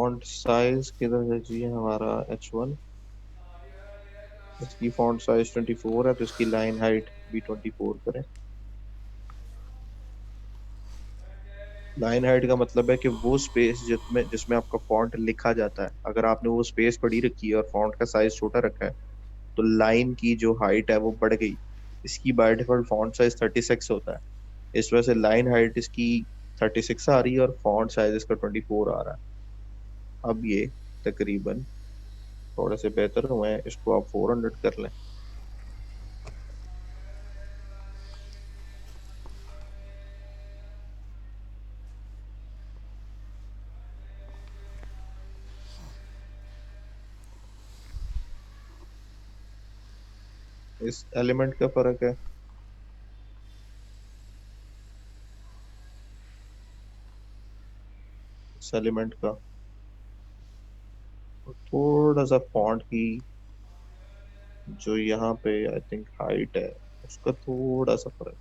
Font size किधर है जी हमारा H1। इसकी फॉन्ट साइज 24 है तो इसकी लाइन हाइट भी 24 करें। लाइन हाइट का मतलब है कि वो स्पेस जिसमें जिसमें आपका फॉन्ट लिखा जाता है, अगर आपने वो स्पेस पड़ी रखी है और फॉन्ट का साइज छोटा रखा है तो लाइन की जो हाइट है वो बढ़ गई। इसकी बाय डिफॉल्ट फॉन्ट साइज 36 होता है, इस वजह से लाइन हाइट इसकी 36 आ रही है और फॉन्ट साइज इसका 24 आ रहा है। अब ये तकरीबन थोड़े से बेहतर हुए हैं, इसको आप 400 कर लें। इस एलिमेंट का फर्क है। इस एलिमेंट का थोड़ा सा फॉन्ट की जो यहाँ पे आई थिंक हाइट है उसका थोड़ा सा फर्क।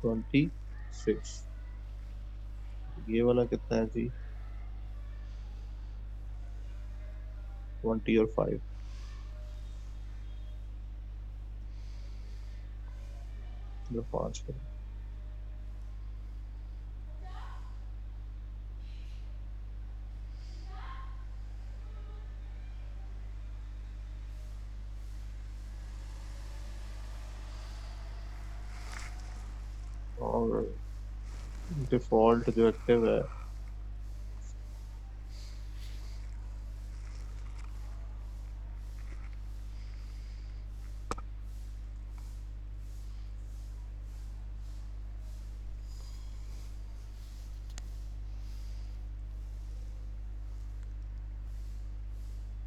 26। ये वाला कितना है जी? 20 और 5। चलो 5 करें। और डिफॉल्ट जो एक्टिव है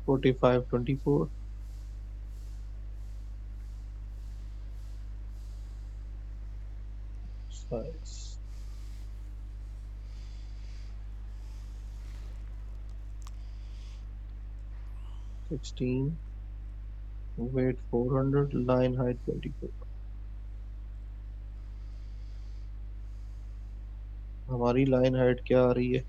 45 24 साइज 16 वेट 400 लाइन हाइट 24। हमारी लाइन हाइट क्या आ रही है?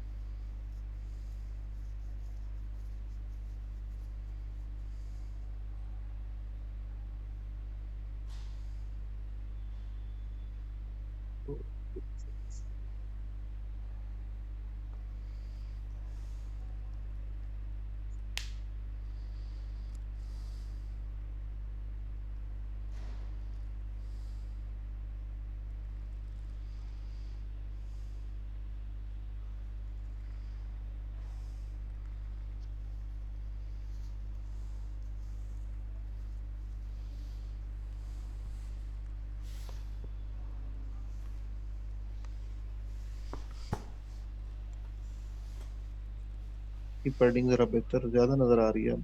की पैडिंग जरा बेहतर ज्यादा नजर आ रही है,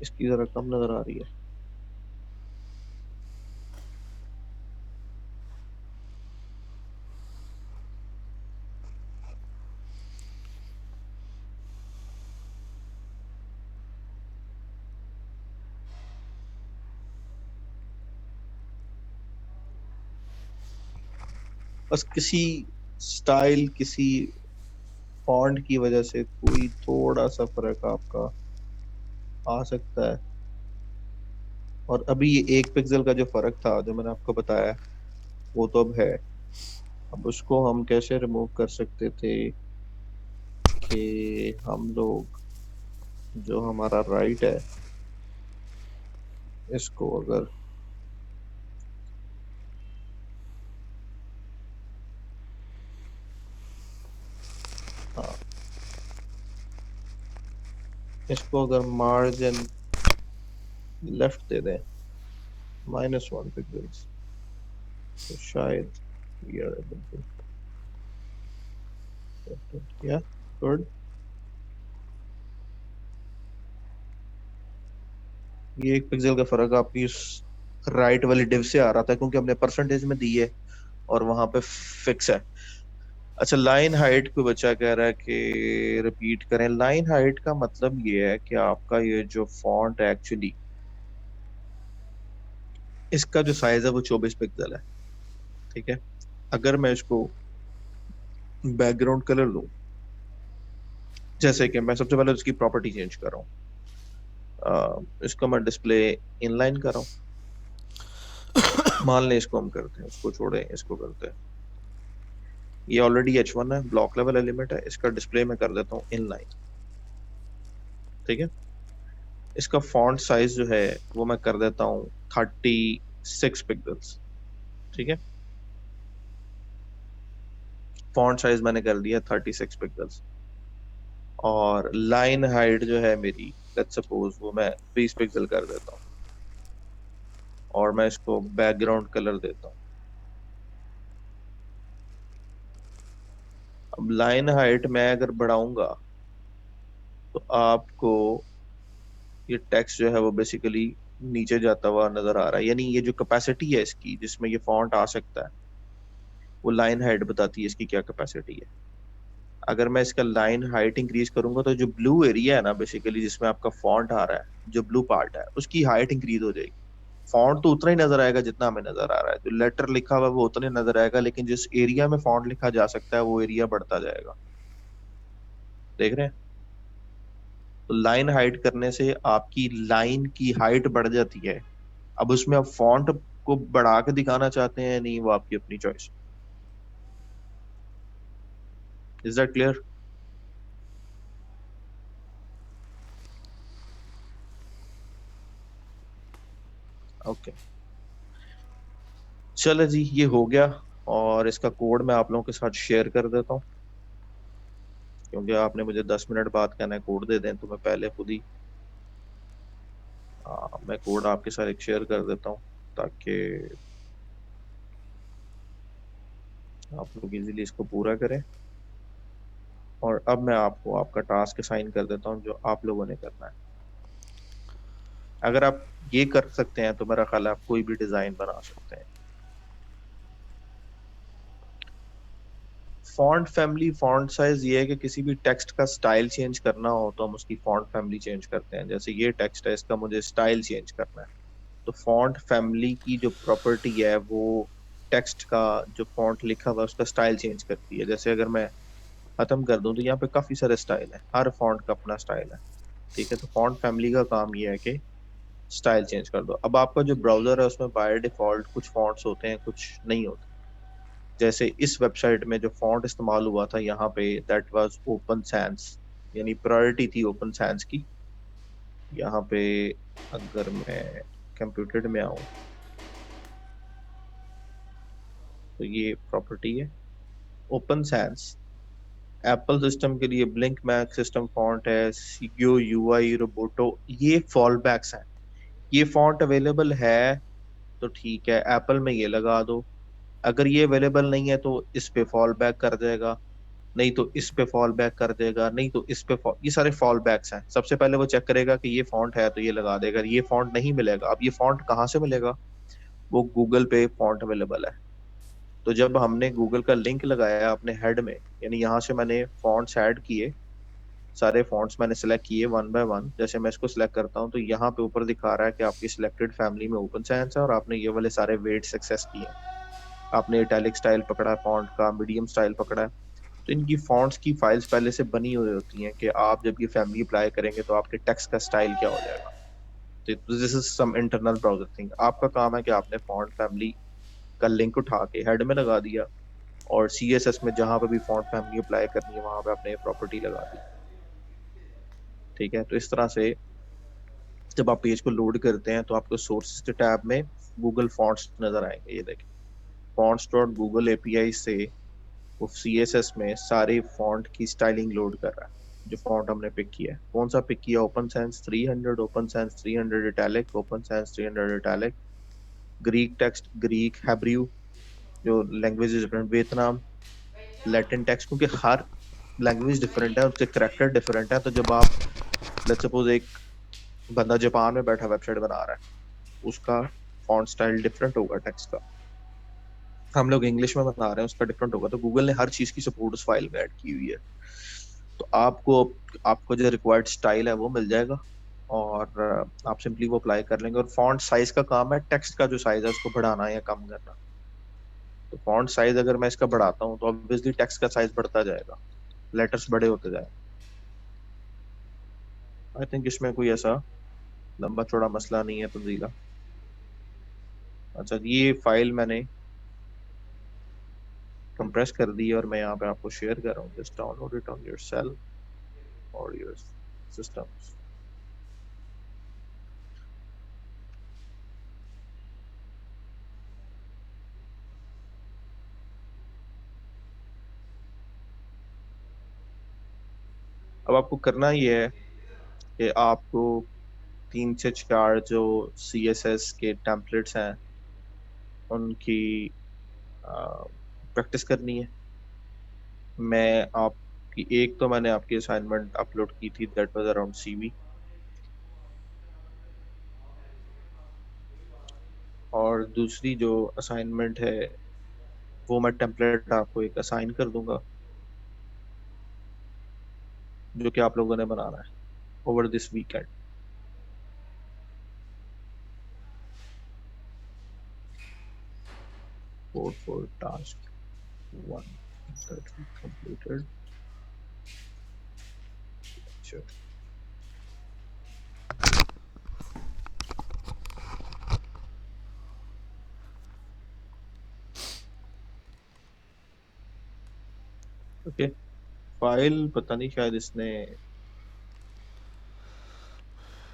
इसकी जरा कम नजर आ रही है। बस किसी स्टाइल किसी फॉन्ट की वजह से कोई थोड़ा सा फर्क आपका आ सकता है। और अभी ये 1 पिक्सल का जो फर्क था जो मैंने आपको बताया वो तो अब है। अब उसको हम कैसे रिमूव कर सकते थे कि हम लोग जो हमारा राइट है इसको अगर हाँ इसको अगर मार्जिन लेफ्ट दे दें -1 पिक्सल तो शायद we are able to get it. Yeah, good. ये 1 पिक्सल का फर्क आपकी उस राइट वाली डिव से आ रहा था क्योंकि हमने परसेंटेज में दी है और वहां पे फिक्स है। अच्छा, लाइन हाइट को बच्चा कह रहा है कि रिपीट करें। लाइन हाइट का मतलब ये है कि आपका ये जो फॉन्ट है एक्चुअली, इसका जो साइज है वो 24 पिक्सल है। ठीक है। अगर मैं इसको बैकग्राउंड कलर दूं, जैसे कि मैं सबसे पहले उसकी प्रॉपर्टी चेंज कर रहा हूँ। इसको मैं डिस्प्ले इनलाइन कर रहा हूँ। मान लें इसको हम करते हैं, उसको छोड़ें, इसको करते हैं। ये ऑलरेडी H1 है, ब्लॉक लेवल एलिमेंट है। इसका डिस्प्ले मैं कर देता हूँ इनलाइन। ठीक है। इसका फॉन्ट साइज जो है वो मैं कर देता हूँ 36 पिक्सल्स। ठीक है। फॉन्ट साइज मैंने कर दिया 36 पिक्सल्स। और लाइन हाइट जो है मेरी, लेट्स सपोज वो मैं 20 पिक्सल कर देता हूँ। और मैं इसको बैकग्राउंड कलर देता हूँ। अब लाइन हाइट मैं अगर बढ़ाऊंगा तो आपको ये टेक्स्ट जो है वो बेसिकली नीचे जाता हुआ नजर आ रहा है। यानी ये जो कैपेसिटी है इसकी, जिसमें ये फॉन्ट आ सकता है, वो लाइन हाइट बताती है इसकी क्या कैपेसिटी है। अगर मैं इसका लाइन हाइट इंक्रीज करूंगा तो जो ब्लू एरिया है ना बेसिकली, जिसमें आपका फॉन्ट आ रहा है, जो ब्लू पार्ट है, उसकी हाइट इंक्रीज हो जाएगी। फॉन्ट तो उतना ही नजर आएगा जितना हमें नजर आ रहा है, जो लेटर लिखा हुआ है वो उतना ही नजर आएगा, लेकिन जिस एरिया में फॉन्ट लिखा जा सकता है वो एरिया बढ़ता जाएगा। देख रहे हैं? तो लाइन हाइट करने से आपकी लाइन की हाइट बढ़ जाती है। अब उसमें आप फॉन्ट को बढ़ा के दिखाना चाहते हैं, नहीं, वो आपकी अपनी choice. Is that clear? Okay, चलो जी, ये हो गया। और इसका कोड मैं आप लोगों के साथ शेयर कर देता हूँ, क्योंकि आपने मुझे 10 मिनट बाद कहना है कोड दे दें, तो मैं पहले खुद ही मैं कोड आपके साथ एक शेयर कर देता हूँ, ताकि आप लोग इजीली इसको पूरा करें। और अब मैं आपको आपका टास्क असाइन कर देता हूँ जो आप लोगों ने करना है। अगर आप ये कर सकते हैं तो मेरा ख्याल है आप कोई भी डिजाइन बना सकते हैं। फॉन्ट फैमिली, फॉन्ट साइज, ये है कि किसी भी टेक्स्ट का स्टाइल चेंज करना हो तो हम उसकी फॉन्ट फैमिली चेंज करते हैं। जैसे ये टेक्स्ट है, इसका मुझे स्टाइल चेंज करना है, तो फॉन्ट फैमिली की जो प्रॉपर्टी है वो टेक्स्ट का जो फॉन्ट लिखा हुआ है उसका स्टाइल चेंज करती है। जैसे अगर मैं खत्म कर दूं तो यहाँ पे काफी सारे स्टाइल है, हर फॉन्ट का अपना स्टाइल है। ठीक है। तो फॉन्ट फैमिली का काम ये है कि स्टाइल चेंज कर दो। अब आपका जो ब्राउजर है उसमें बाय डिफॉल्ट कुछ फॉन्ट्स होते हैं, कुछ नहीं होते। जैसे इस वेबसाइट में जो फॉन्ट इस्तेमाल हुआ था यहाँ पे, दैट वाज ओपन सैंस, यानी प्रायोरिटी थी ओपन सैंस की। यहाँ पे अगर मैं कंप्यूटर में आऊँ तो ये प्रॉपर्टी है ओपन सैंस। एप्पल सिस्टम के लिए ब्लिंक मैक सिस्टम फॉन्ट है, सीगियो, यूआई, रोबोटो, ये फॉल बैक्स हैं। ये फॉन्ट अवेलेबल है तो ठीक है, एप्पल में ये लगा दो। अगर ये अवेलेबल नहीं है तो इस पे फॉल बैक कर देगा, नहीं तो इस पे फॉल बैक कर देगा, नहीं तो इस पे ये सारे फॉल बैक्स हैं। सबसे पहले वो चेक करेगा कि ये फॉन्ट है तो ये लगा देगा। ये फॉन्ट नहीं मिलेगा, अब ये फॉन्ट कहाँ से मिलेगा? वो गूगल पे फॉन्ट अवेलेबल है। तो जब हमने गूगल का लिंक लगाया अपने हेड में, यानी यहाँ से मैंने फॉन्ट्स ऐड किए, सारे फॉन्ट्स मैंने सेलेक्ट किए वन बाय वन। जैसे मैं इसको सिलेक्ट करता हूँ तो यहाँ पे ऊपर दिखा रहा है कि आपकी सिलेक्टेड फैमिली में ओपन साइंस है और आपने ये वाले सारे वेट सक्सेस किए हैं। आपने इटैलिक स्टाइल पकड़ा है फॉन्ट का, मीडियम स्टाइल पकड़ा है। तो इनकी फॉन्ट्स की फाइल्स पहले से बनी हुई होती हैं कि आप जब ये फैमिली अप्लाई करेंगे तो आपके टेक्स्ट का स्टाइल क्या हो जाएगा। तो this is some internal browser thing. आपका काम है कि आपने फॉन्ट फैमिली का लिंक उठा के हेड में लगा दिया, और CSS में जहां पे भी फॉन्ट फैमिली अप्लाई करनी है वहां पे आपने प्रॉपर्टी लगा दी। ठीक है। तो इस तरह से जब आप पेज को लोड करते हैं तो आपको सोर्सेज के टैब में गूगल फॉन्ट्स नजर आएंगे। ये देखें, फॉन्ट्स डॉट गूगल API से वो CSS में सारे फॉन्ट की स्टाइलिंग लोड कर रहा है। जो फॉन्ट हमने पिक किया है, कौन सा पिक किया? Open Sans 300, Open Sans 300 italic, Open Sans 300 italic, Greek text, Greek, Hebrew, जो language different, Vietnam, Latin text, क्योंकि हर लैंग्वेज डिफरेंट है, उसके करेक्टर डिफरेंट है। तो जब आप लेट्स सपोज एक बंदा जापान में बैठा वेबसाइट बना रहा है, उसका फॉन्ट स्टाइल डिफरेंट होगा टेक्स्ट का। हम लोग इंग्लिश में बता रहे हैं, उसका डिफरेंट होगा। तो गूगल ने हर चीज की सपोर्ट उस फाइल में ऐड की हुई है। तो आपको आपको जो रिक्वायर्ड स्टाइल है वो मिल जाएगा, और आप सिंपली वो अप्लाई कर लेंगे। और फॉन्ट साइज का काम है टेक्स्ट का जो साइज है उसको बढ़ाना या कम करना। तो फॉन्ट साइज अगर मैं इसका बढ़ाता हूँ तो ऑब्वियसली टेक्स्ट का साइज बढ़ता जाएगा, लेटर्स बड़े होते जाएंगे। आई थिंक इसमें कोई ऐसा लंबा चौड़ा मसला नहीं है तंजीला। अच्छा, ये फाइल मैंने कंप्रेस कर दी है और मैं यहाँ पे आपको शेयर कर रहा हूँ। Just download it on your cell और योर सिस्टम्स। अब आपको करना ये है कि आपको 3 से 4 जो CSS के टेम्पलेट्स हैं उनकी प्रैक्टिस करनी है। मैं आपकी एक तो मैंने आपकी असाइनमेंट अपलोड की थी, दैट वाज अराउंड CV। और दूसरी जो असाइनमेंट है वो मैं टेम्पलेट आपको एक असाइन कर दूंगा, जो कि आप लोगों ने बनाना है over this weekend. Code for task 1 that we completed। Sure। Okay, file पता नहीं शायद इसने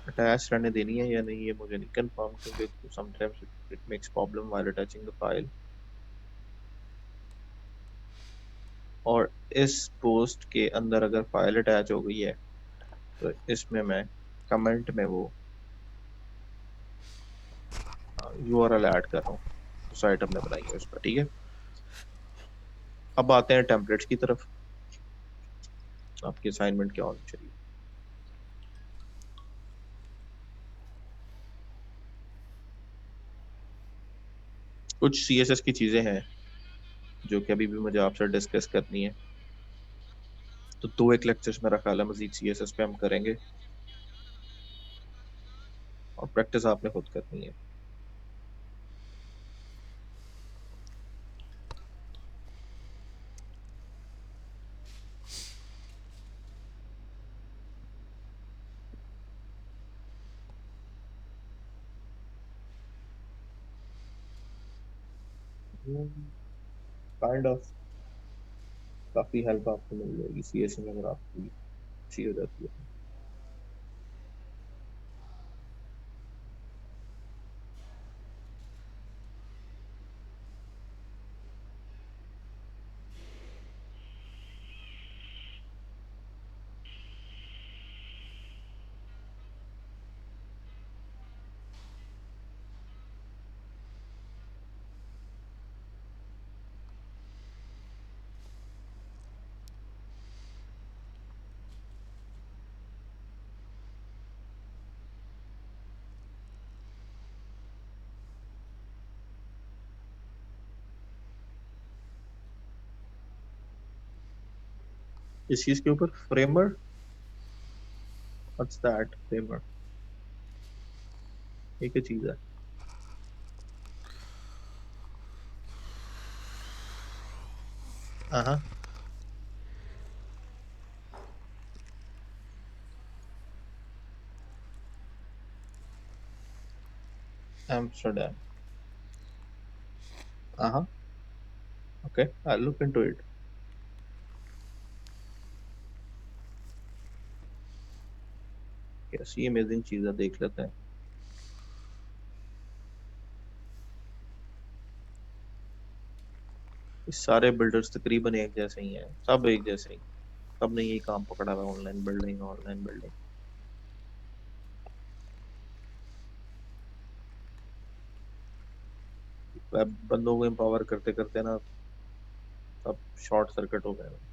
अटैच रहने देनी है या नहीं, ये मुझे नहीं कंफर्म, क्योंकि sometimes it makes problem while attaching the file. और इस पोस्ट के अंदर अगर फाइल अटैच हो गई है तो इसमें मैं कमेंट में वो URL ऐड कर रहा हूँ जो साइट हमने बनाई है उस पर। ठीक है, अब आते हैं टेम्पलेट्स की तरफ। आपकी असाइनमेंट क्या होनी चाहिए? कुछ CSS की चीजें हैं जो कि अभी भी मुझे आपसे डिस्कस करनी है। तो दो एक लेक्चर्स मेरा ख्याल है मजीद CSS पे हम करेंगे, और प्रैक्टिस आपने खुद करनी है। काइंड ऑफ काफी हेल्प आपको मिल जाएगी CSS में अगर आपकी अच्छी हो जाती है। इस चीज के ऊपर फ्रेमवर्क, व्हाट्स दैट फ्रेमवर्क? एक ही चीज है। हाँ, एम्स्टरडेम। हाँ, okay, I look into it. कैसी अमेजिंग चीज है, देख लेते हैं। इस सारे बिल्डर्स तकरीबन एक जैसे ही हैं, सब एक जैसे ही। सब ने यही काम पकड़ा हुआ, online building, online building. Web बंदों को एम्पावर करते करते ना सब शॉर्ट सर्किट हो गए।